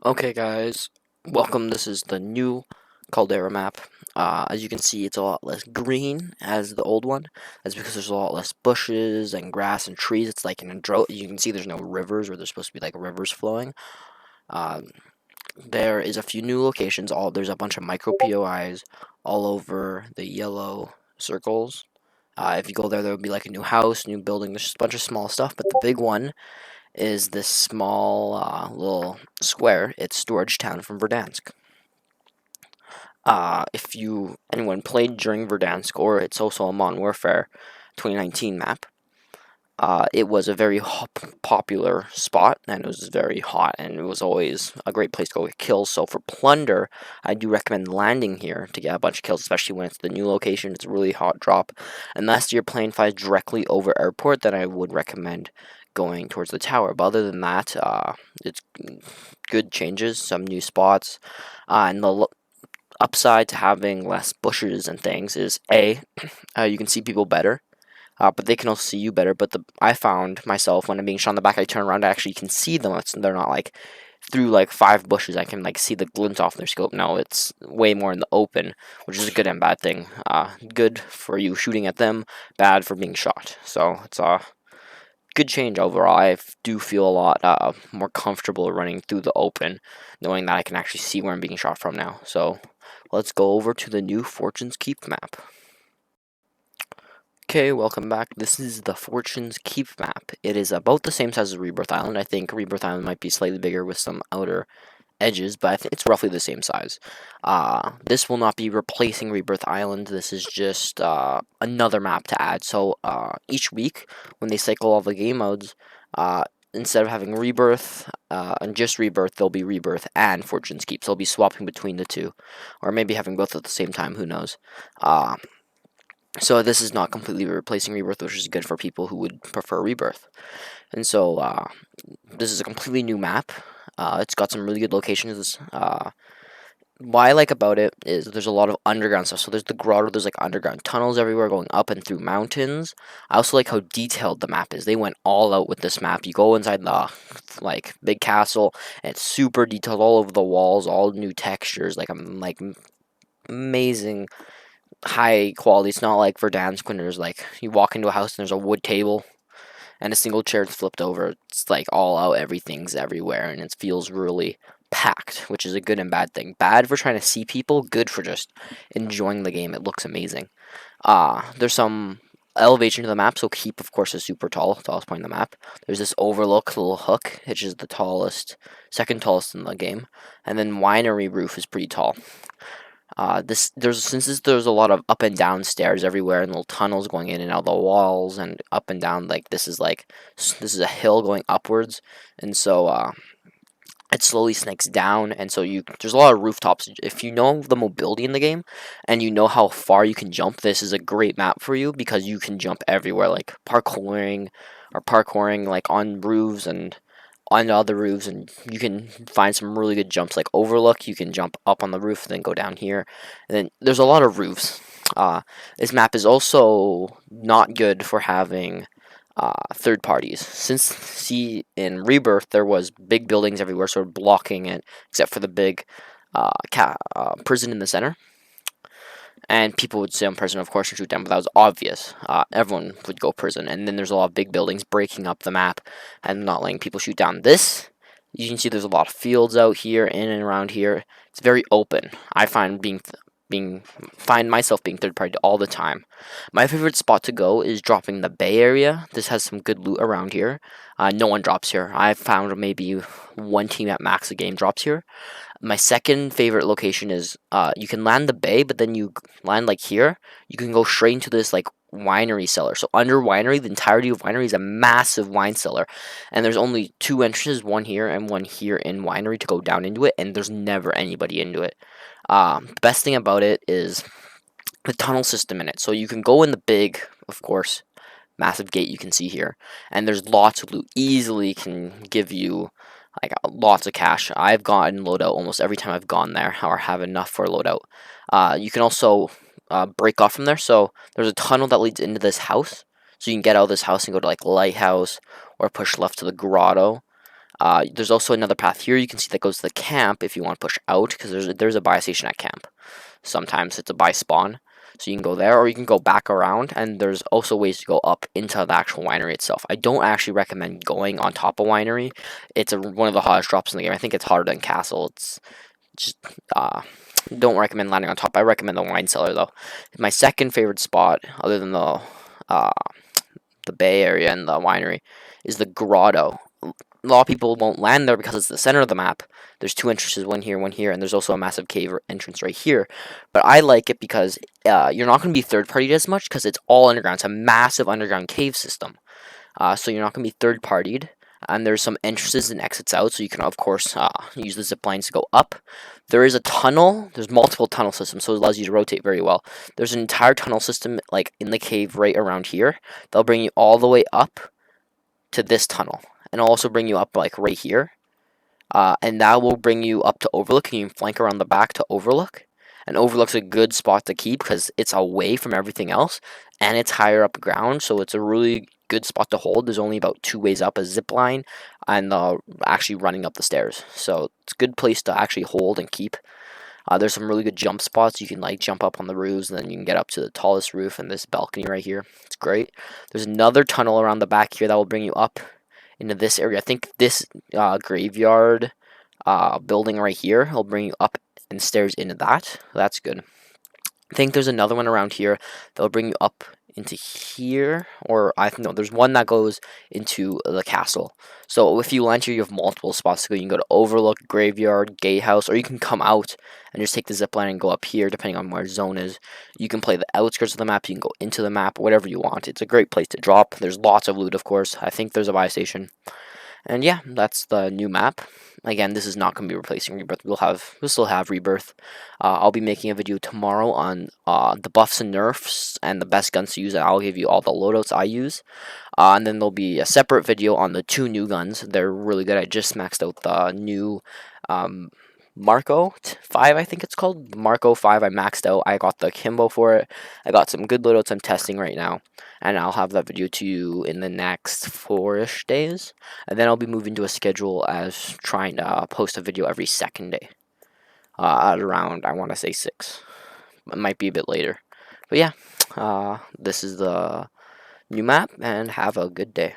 Okay guys, welcome. This is the new caldera map. As you can see, it's a lot less green as the old one. That's because there's a lot less bushes and grass and trees. It's like in a drought. You can see there's no rivers where there's supposed to be like rivers flowing. Um, there is a few new locations. There's a bunch of micro POIs all over the yellow circles. If you go there, there will be like a new house, new building. There's just a bunch of small stuff, but the big one is this small little square. It's Storage Town from Verdansk. If anyone played during Verdansk, or it's also a Modern Warfare 2019 map, it was a very popular spot, and it was very hot, and it was always a great place to go get kills. So for plunder, I do recommend landing here to get a bunch of kills, especially when it's the new location. It's a really hot drop. Unless your plane flies directly over airport, then I would recommend going towards the tower. But other than that, it's good changes, some new spots, and the upside to having less bushes and things is you can see people better, but they can also see you better. But I found myself when I'm being shot in the back, I turn around, I actually can see them. They're not like through like 5 bushes. I can like see the glint off their scope. No, it's way more in the open, which is a good and bad thing. Good for you shooting at them, bad for being shot. So it's a good change overall. I do feel a lot more comfortable running through the open, knowing that I can actually see where I'm being shot from now. So let's go over to the new Fortune's Keep map. Okay, welcome back. This is the Fortune's Keep map. It is about the same size as Rebirth Island. I think Rebirth Island might be slightly bigger with some outer edges, but I think it's roughly the same size. This will not be replacing Rebirth Island. This is just another map to add. So each week, when they cycle all the game modes, instead of having Rebirth and just Rebirth, there'll be Rebirth and Fortune's Keep. So they'll be swapping between the two, or maybe having both at the same time. Who knows? So this is not completely replacing Rebirth, which is good for people who would prefer Rebirth. And so this is a completely new map. It's got some really good locations. What I like about it is there's a lot of underground stuff. So there's the grotto, there's like underground tunnels everywhere going up and through mountains. I also like how detailed the map is. They went all out with this map. You go inside the like big castle, and it's super detailed all over the walls, all new textures, like amazing high quality. It's not like Verdansk when there's like you walk into a house and there's a wood table and a single chair is flipped over. It's like all out, everything's everywhere, and it feels really packed, which is a good and bad thing. Bad for trying to see people, good for just enjoying the game. It looks amazing. There's some elevation to the map, so Keep, of course, is super tallest point in the map. There's this overlook, little hook, which is the tallest, second tallest in the game, and then Winery Roof is pretty tall. There's a lot of up and down stairs everywhere and little tunnels going in and out of the walls and up and down. Like this is a hill going upwards, and so it slowly snakes down, and so there's a lot of rooftops. If you know the mobility in the game and you know how far you can jump, this is a great map for you because you can jump everywhere, like parkouring like on roofs and on other roofs, and you can find some really good jumps like overlook. You can jump up on the roof and then go down here, and then there's a lot of roofs. This map is also not good for having third parties, since in Rebirth there was big buildings everywhere sort of blocking it, except for the big prison in the center, and people would stay on prison, of course, and shoot them, but that was obvious. Everyone would go prison, and then there's a lot of big buildings breaking up the map and not letting people shoot down. This, you can see there's a lot of fields out here, in and around here. It's very open. I find find myself being third party all the time. My favorite spot to go is dropping the Bay Area. This has some good loot around here. No one drops here. I've found maybe one team at max a game drops here. My second favorite location is you can land the bay, but then you land like here. You can go straight into this like winery cellar. So under winery, the entirety of winery is a massive wine cellar, and there's only two entrances, one here and one here in winery to go down into it, and there's never anybody into it. The best thing about it is the tunnel system in it. So you can go in the big, of course, massive gate you can see here, and there's lots of loot. Easily can give you like lots of cash. I've gotten loadout almost every time I've gone there, or have enough for a loadout. You can also break off from there. So there's a tunnel that leads into this house. So you can get out of this house and go to like Lighthouse or push left to the grotto. There's also another path here you can see that goes to the camp if you want to push out, because there's a buy station at camp. Sometimes it's a buy spawn, so you can go there, or you can go back around, and there's also ways to go up into the actual winery itself. I don't actually recommend going on top of winery. It's one of the hottest drops in the game. I think it's hotter than castle. It's just don't recommend landing on top. I recommend the wine cellar though. My second favorite spot, other than the bay area and the winery, is the grotto. A lot of people won't land there because it's the center of the map. There's two entrances, one here, and there's also a massive cave entrance right here. But I like it because you're not going to be third-partied as much because it's all underground. It's a massive underground cave system. So you're not going to be third-partied. And there's some entrances and exits out, so you can, of course, use the zip lines to go up. There is a tunnel. There's multiple tunnel systems, so it allows you to rotate very well. There's an entire tunnel system, like, in the cave right around here. They'll bring you all the way up to this tunnel, and also bring you up, like, right here. And that will bring you up to Overlook, and you can flank around the back to Overlook. And Overlook's a good spot to keep because it's away from everything else, and it's higher up ground, so it's a really good spot to hold. There's only about 2 ways up: a zip line and actually running up the stairs. So it's a good place to actually hold and keep. There's some really good jump spots. You can like jump up on the roofs, and then you can get up to the tallest roof and this balcony right here. It's great. There's another tunnel around the back here that will bring you up into this area. I think this graveyard building right here will bring you up and stairs into that. That's good. I think there's another one around here that'll bring you up into here, or I think no, there's one that goes into the castle. So if you land here, you have multiple spots to go. You can go to Overlook, Graveyard, Gatehouse, or you can come out and just take the zip line and go up here, depending on where zone is. You can play the outskirts of the map. You can go into the map, whatever you want. It's a great place to drop. There's lots of loot, of course. I think there's a buy station. And yeah, that's the new map. Again, this is not going to be replacing Rebirth. We'll still have Rebirth. I'll be making a video tomorrow on the buffs and nerfs and the best guns to use. And I'll give you all the loadouts I use. And then there'll be a separate video on the 2 new guns. They're really good. I just maxed out the new Marco 5, I think it's called. Marco 5, I maxed out. I got the Kimbo for it. I got some good loadouts I'm testing right now. And I'll have that video to you in the next 4-ish days. And then I'll be moving to a schedule as trying to post a video every second day. At around, I want to say 6. It might be a bit later. But yeah, this is the new map, and have a good day.